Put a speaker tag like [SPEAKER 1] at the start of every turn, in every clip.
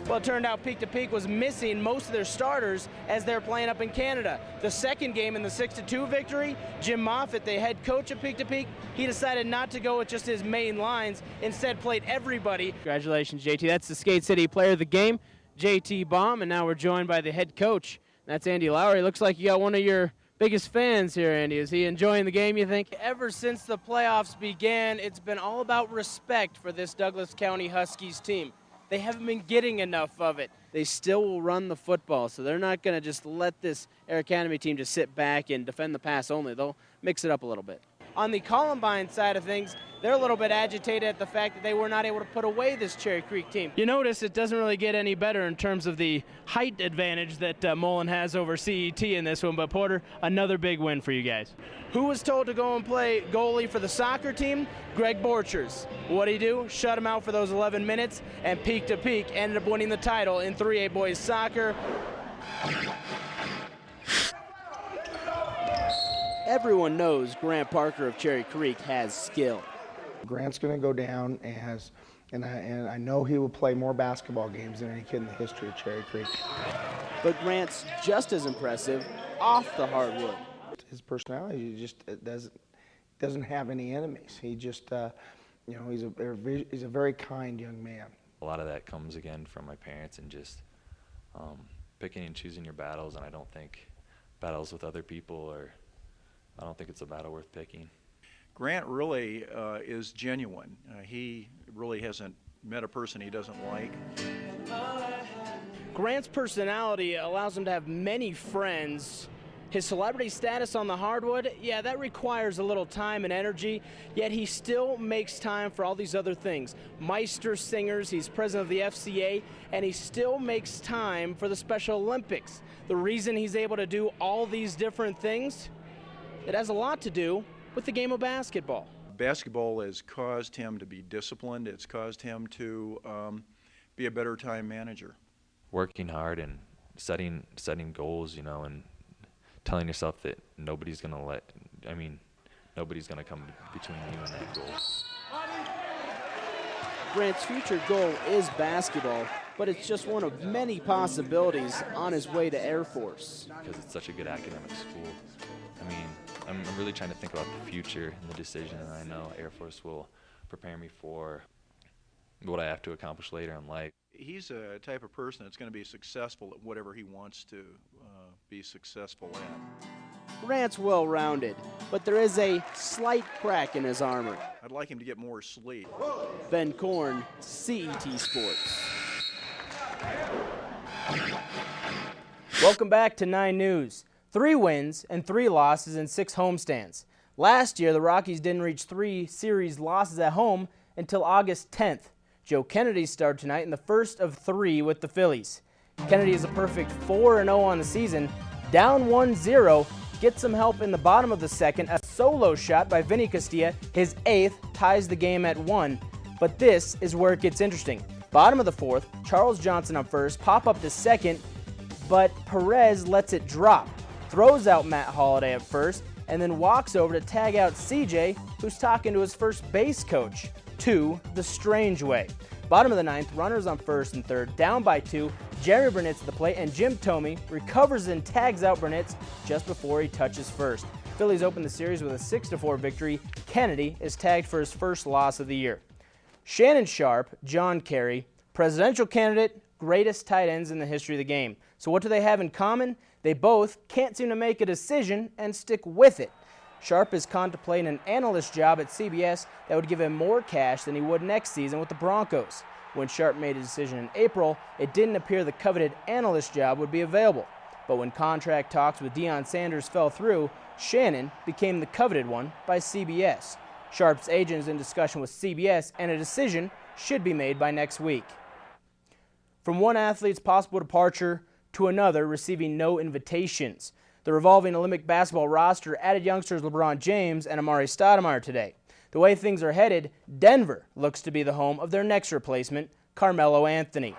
[SPEAKER 1] Well, it turned out Peak to Peak was missing most of their starters as they're playing up in Canada. The second game in the 6-2 victory, Jim Moffitt, the head coach of Peak to Peak, he decided not to go with just his main lines, instead played everybody. Congratulations, JT. That's the Skate City player of the game, JT Baum, and now we're joined by the head coach. That's Andy Lowry. Looks like you got one of your biggest fans here, Andy. Is he enjoying the game, you think? Ever since the playoffs began, it's been all about respect for this Douglas County Huskies team. They haven't been getting enough of it. They still will run the football, so they're not going to just let this Air Academy team just sit back and defend the pass only. They'll mix it up a little bit. On the Columbine side of things, they're a little bit agitated at the fact that they were not able to put away this Cherry Creek team. You notice it doesn't really get any better in terms of the height advantage that Mullen has over CET in this one, but Porter, another big win for you guys. Who was told to go and play goalie for the soccer team? Greg Borchers. What'd he do? Shut him out for those 11 minutes, and Peak to Peak ended up winning the title in 3A boys soccer. Everyone knows Grant Parker of Cherry Creek has skill.
[SPEAKER 2] Grant's going to go down as, and I know he will play more basketball games than any kid in the history of Cherry Creek.
[SPEAKER 1] But Grant's just as impressive off the hardwood.
[SPEAKER 2] His personality just doesn't have any enemies. He just, he's a very kind young man.
[SPEAKER 3] A lot of that comes again from my parents and just picking and choosing your battles, and I don't think battles with other people I don't think it's a battle worth picking.
[SPEAKER 4] Grant really is genuine. He really hasn't met a person he doesn't like.
[SPEAKER 1] Grant's personality allows him to have many friends. His celebrity status on the hardwood, yeah, that requires a little time and energy, yet he still makes time for all these other things. Meister Singers, he's president of the FCA, and he still makes time for the Special Olympics. The reason he's able to do all these different things, it has a lot to do with the game of basketball.
[SPEAKER 4] Basketball has caused him to be disciplined. It's caused him to be a better time manager.
[SPEAKER 3] Working hard and setting goals, and telling yourself that nobody's going to come between you and that goal.
[SPEAKER 1] Grant's future goal is basketball, but it's just one of many possibilities on his way to Air Force.
[SPEAKER 3] Because it's such a good academic school. I'm really trying to think about the future and the decision, and I know Air Force will prepare me for what I have to accomplish later in life.
[SPEAKER 4] He's a type of person that's going to be successful at whatever he wants to be successful at.
[SPEAKER 1] Grant's well-rounded, but there is a slight crack in his armor.
[SPEAKER 4] I'd like him to get more sleep.
[SPEAKER 1] Ben Korn, CET Sports. Welcome back to 9 News. 3 wins and 3 losses in 6 homestands. Last year, the Rockies didn't reach 3 series losses at home until August 10th. Joe Kennedy started tonight in the first of 3 with the Phillies. Kennedy is a perfect 4-0 on the season, down 1-0, gets some help in the bottom of the second. A solo shot by Vinny Castilla, his 8th, ties the game at 1. But this is where it gets interesting. Bottom of the 4th, Charles Johnson on first, pop up to second, but Perez lets it drop. Throws out Matt Holliday at first, and then walks over to tag out CJ, who's talking to his first base coach, to the strange way. Bottom of the 9th, runners on first and third, down by 2. Jerry Burnett's at the plate, and Jim Thome recovers and tags out Burnett just before he touches first. Phillies open the series with a 6-4 victory. Kennedy is tagged for his first loss of the year. Shannon Sharp, John Kerry, presidential candidate, greatest tight ends in the history of the game. So what do they have in common? They both can't seem to make a decision and stick with it. Sharp is contemplating an analyst job at CBS that would give him more cash than he would next season with the Broncos. When Sharp made a decision in April, it didn't appear the coveted analyst job would be available. But when contract talks with Deion Sanders fell through, Shannon became the coveted one by CBS. Sharp's agent is in discussion with CBS, and a decision should be made by next week. From one athlete's possible departure to another receiving no invitations. The revolving Olympic basketball roster added youngsters LeBron James and Amari Stoudemire today. The way things are headed, Denver looks to be the home of their next replacement, Carmelo Anthony.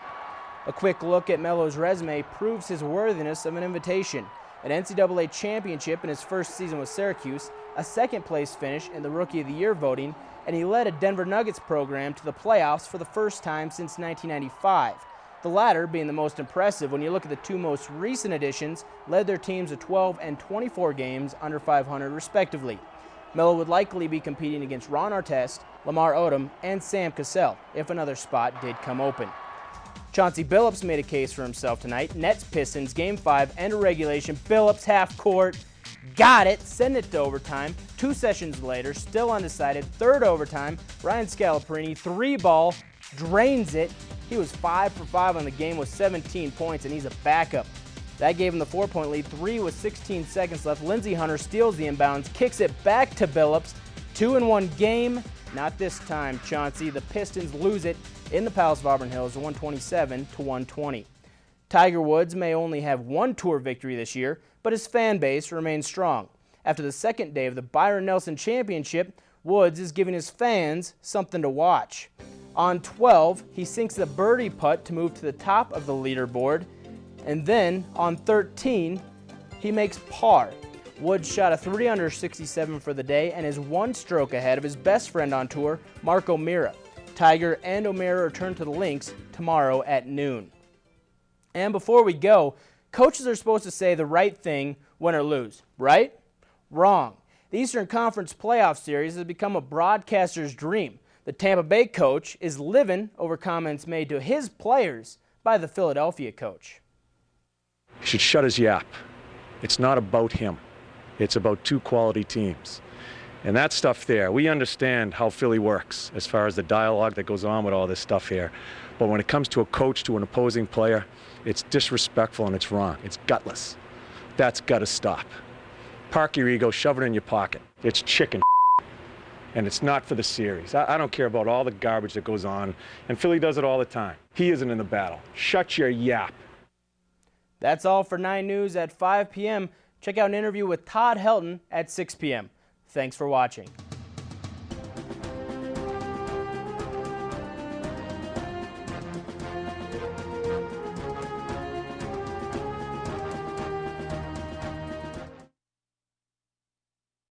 [SPEAKER 1] A quick look at Melo's resume proves his worthiness of an invitation. An NCAA championship in his first season with Syracuse, a second-place finish in the Rookie of the Year voting, and he led a Denver Nuggets program to the playoffs for the first time since 1995. The latter, being the most impressive when you look at the two most recent additions, led their teams to 12 and 24 games under 500 respectively. Miller would likely be competing against Ron Artest, Lamar Odom, and Sam Cassell if another spot did come open. Chauncey Billups made a case for himself tonight. Nets Pistons, Game 5, end of regulation. Billups half court. Got it. Send it to overtime. 2 sessions later, still undecided. Third overtime. Ryan Scalabrine, 3-ball, drains it. He was 5 for 5 on the game with 17 points, and he's a backup. That gave him the 4-point lead. 3 with 16 seconds left. Lindsey Hunter steals the inbounds, kicks it back to Billups. 2-in-1 game. Not this time, Chauncey. The Pistons lose it in the Palace of Auburn Hills, 127-120. Tiger Woods may only have one tour victory this year, but his fan base remains strong. After the second day of the Byron Nelson Championship, Woods is giving his fans something to watch. On 12, he sinks the birdie putt to move to the top of the leaderboard, and then on 13, he makes par. Woods shot a 3 under 67 for the day and is 1 stroke ahead of his best friend on tour, Mark O'Meara. Tiger and O'Meara return to the links tomorrow at noon. And before we go, coaches are supposed to say the right thing, win or lose, right? Wrong. The Eastern Conference Playoff Series has become a broadcaster's dream. The Tampa Bay coach is living over comments made to his players by the Philadelphia coach.
[SPEAKER 5] He should shut his yap. It's not about him. It's about 2 quality teams. And that stuff there, we understand how Philly works as far as the dialogue that goes on with all this stuff here. But when it comes to a coach to an opposing player, it's disrespectful and it's wrong. It's gutless. That's got to stop. Park your ego, shove it in your pocket. It's chicken and it's not for the series. I don't care about all the garbage that goes on, and Philly does it all the time. He isn't in the battle. Shut your yap.
[SPEAKER 1] That's all for 9 News at 5 p.m. Check out an interview with Todd Helton at 6 p.m. Thanks for watching.